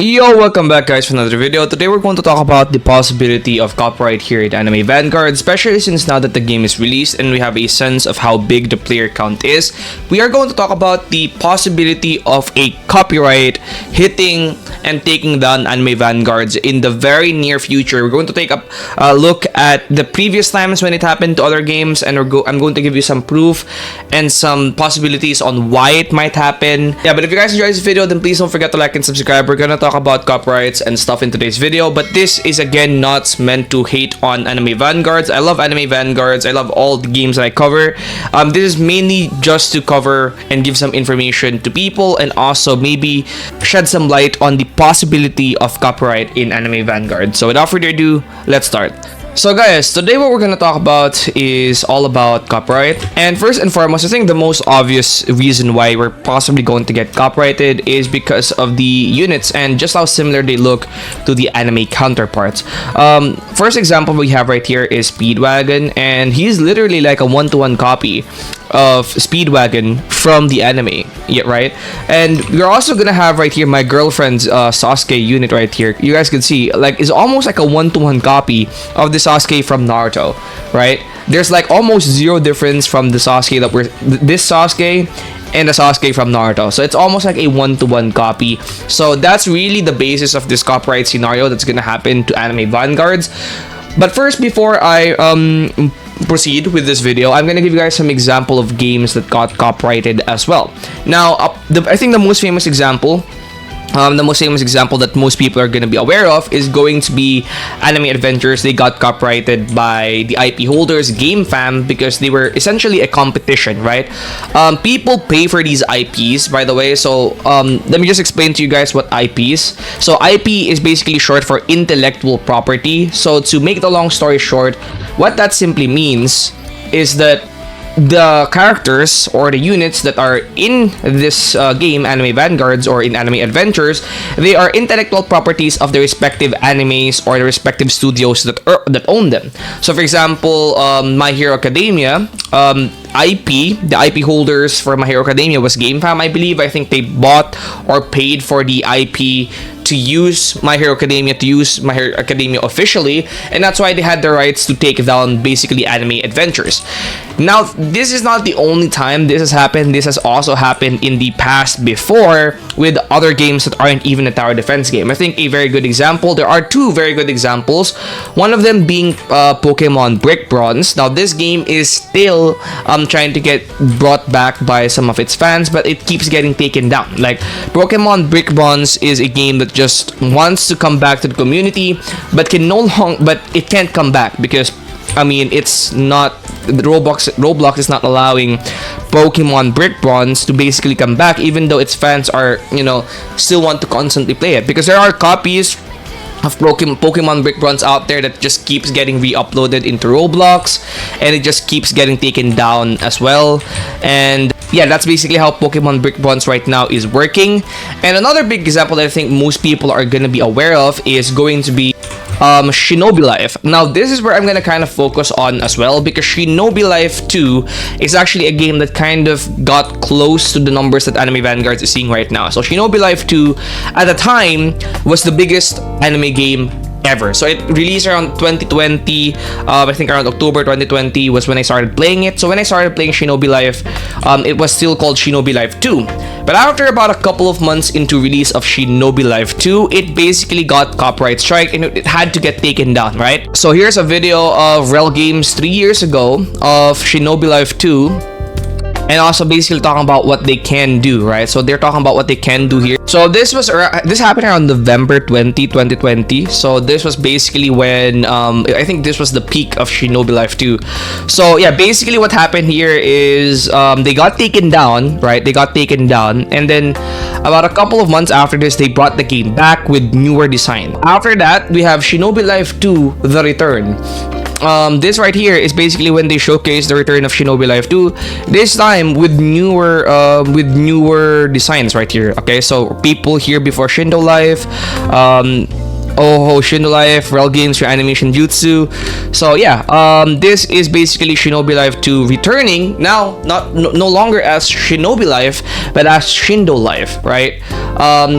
Yo, welcome back guys for another video. Today we're going to talk about the possibility of copyright here at Anime Vanguards, especially since now that the game is released and we have a sense of how big the player count is. We are going to talk about the possibility of a copyright hitting and taking down Anime Vanguards in the very near future. We're going to take a look at the previous times when it happened to other games, and I'm going to give you some proof and some possibilities on why it might happen. Yeah, but if you guys enjoyed this video, then please don't forget to like and subscribe. We're gonna talk about copyrights and stuff in today's video, but this is again not meant to hate on Anime Vanguards. I love Anime Vanguards. I love all the games that I cover. This is mainly just to cover and give some information to people, and also maybe shed some light on the possibility of copyright in Anime Vanguard. So without further ado, let's start. So guys, today what we're gonna talk about is all about copyright. And first and foremost, I think the most obvious reason why we're possibly going to get copyrighted is because of the units and just how similar they look to the anime counterparts. First example we have right here is Speedwagon, and he's literally like a one-to-one copy of Speedwagon from the anime, yeah, right? And we're also gonna have right here my girlfriend's Sasuke unit right here. You guys can see, like, it's almost like a one-to-one copy of the Sasuke from Naruto, right? There's like almost zero difference from the Sasuke that this Sasuke and the Sasuke from Naruto. So it's almost like a one-to-one copy. So that's really the basis of this copyright scenario that's gonna happen to Anime Vanguards. But first, before I proceed with this video, I'm gonna give you guys some example of games that got copyrighted as well. Now, I think the most famous example that most people are going to be aware of is going to be AnimeDefenders. They got copyrighted by the IP holders, GameFam, because they were essentially a competition, right? People pay for these IPs, by the way. So let me just explain to you guys what IPs. So IP is basically short for intellectual property. So to make the long story short, what that simply means is that the characters or the units that are in this game, Anime Vanguards, or in AnimeDefenders, they are intellectual properties of the respective animes or the respective studios that own them. So for example, My Hero Academia, the IP holders for My Hero Academia was GameFam, I believe. I think they bought or paid for the IP to use My Hero Academia, to use My Hero Academia officially, and that's why they had the rights to take down basically AnimeDefenders. Now, this is not the only time this has happened. This has also happened in the past before with other games that aren't even a tower defense game. I think a very good example, there are two very good examples, one of them being Pokemon Brick Bronze. Now, this game is still trying to get brought back by some of its fans, but it keeps getting taken down. Like, Pokemon Brick Bronze is a game that just wants to come back to the community, but it can't come back because, I mean, it's not, Roblox is not allowing Pokemon Brick Bronze to basically come back, even though its fans are, still want to constantly play it, because there are copies of Pokemon Brick Bronze out there that just keeps getting re-uploaded into Roblox, and it just keeps getting taken down as well. And yeah, that's basically how Pokemon Brick Bronze right now is working. And another big example that I think most people are going to be aware of is going to be Shinobi Life. Now, this is where I'm gonna kind of focus on as well, because Shinobi Life 2 is actually a game that kind of got close to the numbers that Anime Vanguards is seeing right now. So Shinobi Life 2 at the time was the biggest anime game ever. So it released around 2020. I think around October 2020 was when I started playing it. So when I started playing Shinobi Life, it was still called Shinobi Life 2. But after about a couple of months into release of Shinobi Life 2, it basically got copyright strike and it had to get taken down, right? So here's a video of Rel Games 3 years ago of Shinobi Life 2, and also basically talking about what they can do, right? So they're talking about what they can do here. So this happened around November 2020. So this was basically when I think this was the peak of Shinobi Life 2. So yeah, basically what happened here is they got taken down, right? They got taken down, and then about a couple of months after this, they brought the game back with newer design. After that, we have Shinobi Life 2: The Return. This right here is basically when they showcase the return of Shinobi Life 2, this time with newer designs right here. Okay, so people here before Shindo Life, Oh, Shindo Life, Rel Games, your animation jutsu. So yeah, this is basically Shinobi Life 2 returning now, no longer as Shinobi Life, but as Shindo Life, right?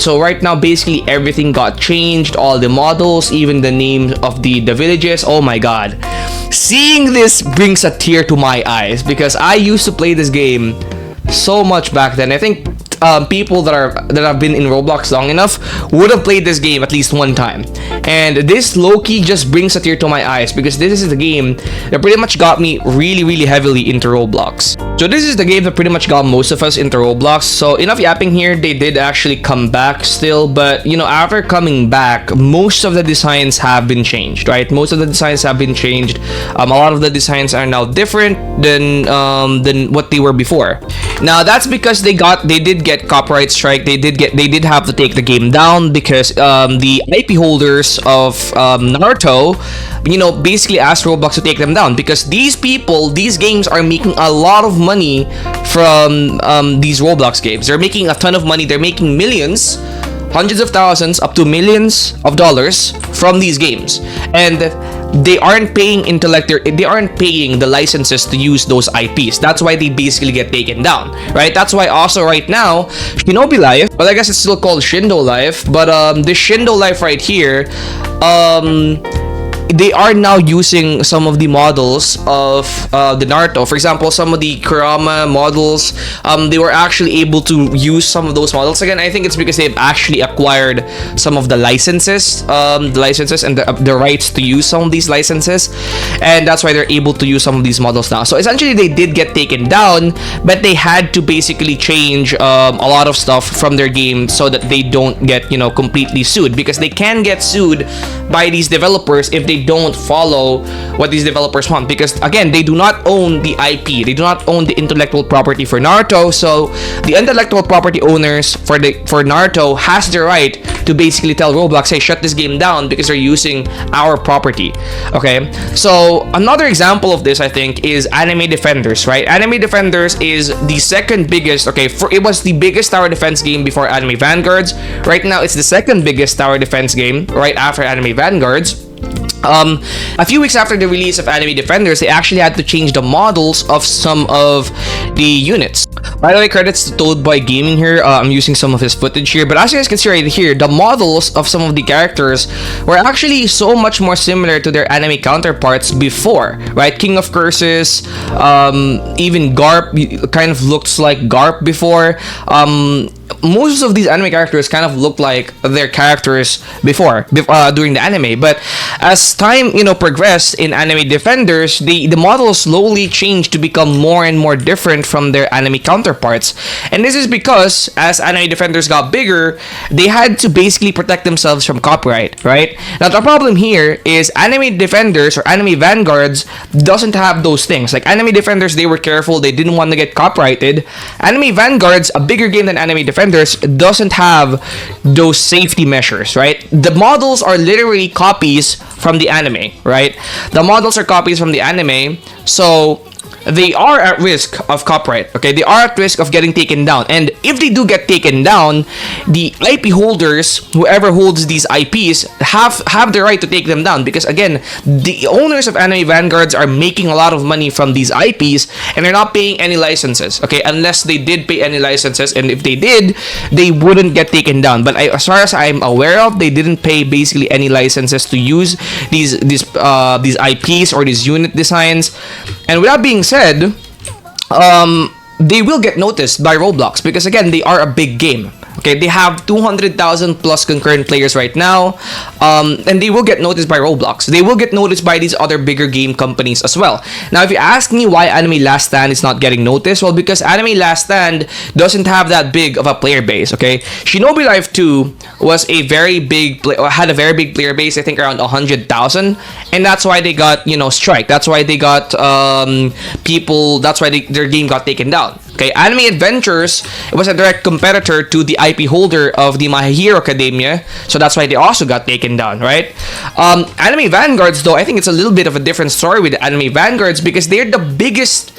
So right now, basically everything got changed, all the models, even the names of the villages. Oh my god, seeing this brings a tear to my eyes because I used to play this game so much back then. I think people that have been in Roblox long enough would have played this game at least one time, and this low-key just brings a tear to my eyes because this is the game that pretty much got me really heavily into Roblox. So this is the game that pretty much got most of us into Roblox. So enough yapping here, they did actually come back still, but you know, after coming back, most of the designs have been changed, right? Most of the designs have been changed. A lot of the designs are now different than what they were before. Now that's because they did get copyright strike. They did have to take the game down because the IP holders of Naruto, you know, basically asked Roblox to take them down because these games are making a lot of money from these Roblox games. They're making a ton of money. They're making millions, hundreds of thousands, up to millions of dollars from these games, and they aren't paying they aren't paying the licenses to use those IPs. That's why they basically get taken down, right? That's why also right now Shinobi Life, well, I guess it's still called Shindo Life, but this Shindo Life right here, they are now using some of the models of the Naruto. For example, some of the Kurama models, they were actually able to use some of those models. Again, I think it's because they've actually acquired some of the licenses, and the rights to use some of these licenses, and that's why they're able to use some of these models now. So essentially, they did get taken down, but they had to basically change a lot of stuff from their game so that they don't get, you know, completely sued, because they can get sued by these developers if they don't follow what these developers want, because again, they do not own the IP, they do not own the intellectual property for Naruto. So the intellectual property owners for Naruto has the right to basically tell Roblox, hey, shut this game down because they're using our property. Okay, so another example of this, I think, is AnimeDefenders, right? AnimeDefenders is the second biggest, okay, it was the biggest tower defense game before Anime Vanguards. Right now, it's the second biggest tower defense game right after Anime Vanguards. A few weeks after the release of AnimeDefenders, they actually had to change the models of some of the units. By the way, credits to Toadboy Gaming here. I'm using some of his footage here, but as you guys can see right here, the models of some of the characters were actually so much more similar to their anime counterparts before, right? King of Curses, even Garp kind of looks like Garp before. Most of these anime characters kind of look like their characters before during the anime, but as time, you know, progressed in AnimeDefenders, the models slowly changed to become more and more different from their anime counterparts. And this is because as AnimeDefenders got bigger, they had to basically protect themselves from copyright, right? Now the problem here is AnimeDefenders or Anime Vanguards doesn't have those things. Like AnimeDefenders, they were careful, they didn't want to get copyrighted. Anime Vanguards, a bigger game than AnimeDefenders, doesn't have those safety measures, right? The models are literally copies from the anime, right? The models are copies from the anime, so they are at risk of copyright, okay? They are at risk of getting taken down. And if they do get taken down, the IP holders, whoever holds these IPs, have the right to take them down, because again, the owners of Anime Vanguards are making a lot of money from these IPs, and they're not paying any licenses, okay? Unless they did pay any licenses, and if they did, they wouldn't get taken down. But as far as I'm aware of, they didn't pay basically any licenses to use these IPs or these unit designs. And with that being said, they will get noticed by Roblox because again, they are a big game. Okay, they have 200,000 plus concurrent players right now, and they will get noticed by Roblox. They will get noticed by these other bigger game companies as well. Now, if you ask me why Anime Last Stand is not getting noticed, well, because Anime Last Stand doesn't have that big of a player base. Okay, Shinobi Life 2 was had a very big player base. I think around 100,000, and that's why they got, you know, strike. That's why they got people. That's why their game got taken down. Okay, AnimeDefenders, it was a direct competitor to the IP holder of the My Hero Academia, so that's why they also got taken down, right? Anime Vanguards, though, I think it's a little bit of a different story with Anime Vanguards because they're the biggest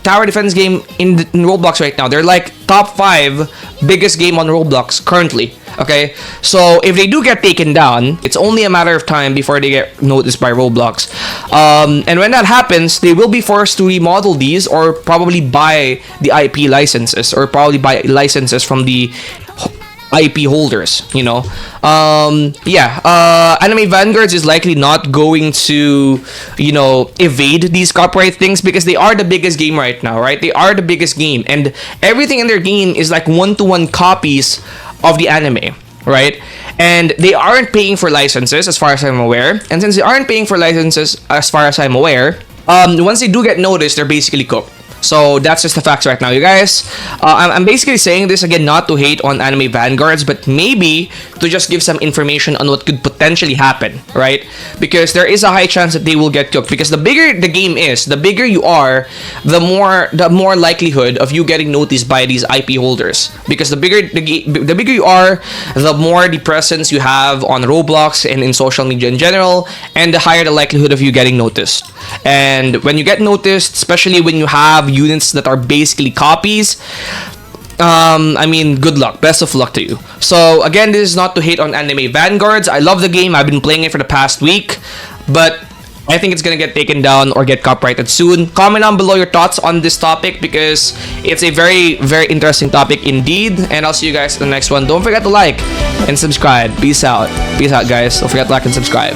tower defense game in Roblox right now. They're like top 5 biggest game on Roblox currently. Okay, so if they do get taken down, it's only a matter of time before they get noticed by Roblox. And when that happens, they will be forced to remodel these or probably buy the IP licenses or probably buy licenses from the IP holders, you know. Anime Vanguards is likely not going to, you know, evade these copyright things because they are the biggest game right now, right? They are the biggest game, and everything in their game is like one-to-one copies of the anime, right? And they aren't paying for licenses as far as I'm aware. And since they aren't paying for licenses as far as I'm aware, once they do get noticed, they're basically cooked. So that's just the facts right now, you guys. I'm basically saying this again not to hate on Anime Vanguards, but maybe to just give some information on what could potentially happen, right? Because there is a high chance that they will get cooked. Because the bigger the game is, the bigger you are, the more likelihood of you getting noticed by these IP holders. Because the bigger the bigger you are, the more the presence you have on Roblox and in social media in general, and the higher the likelihood of you getting noticed. And when you get noticed, especially when you have units that are basically copies, I mean, good luck, best of luck to you. So again, this is not to hate on Anime Vanguards. I love the game. I've been playing it for the past week, but I think it's gonna get taken down or get copyrighted soon. Comment down below your thoughts on this topic because it's a very, very interesting topic indeed. And I'll see you guys in the next one. Don't forget to like and subscribe. Peace out. Peace out, guys. Don't forget to like and subscribe.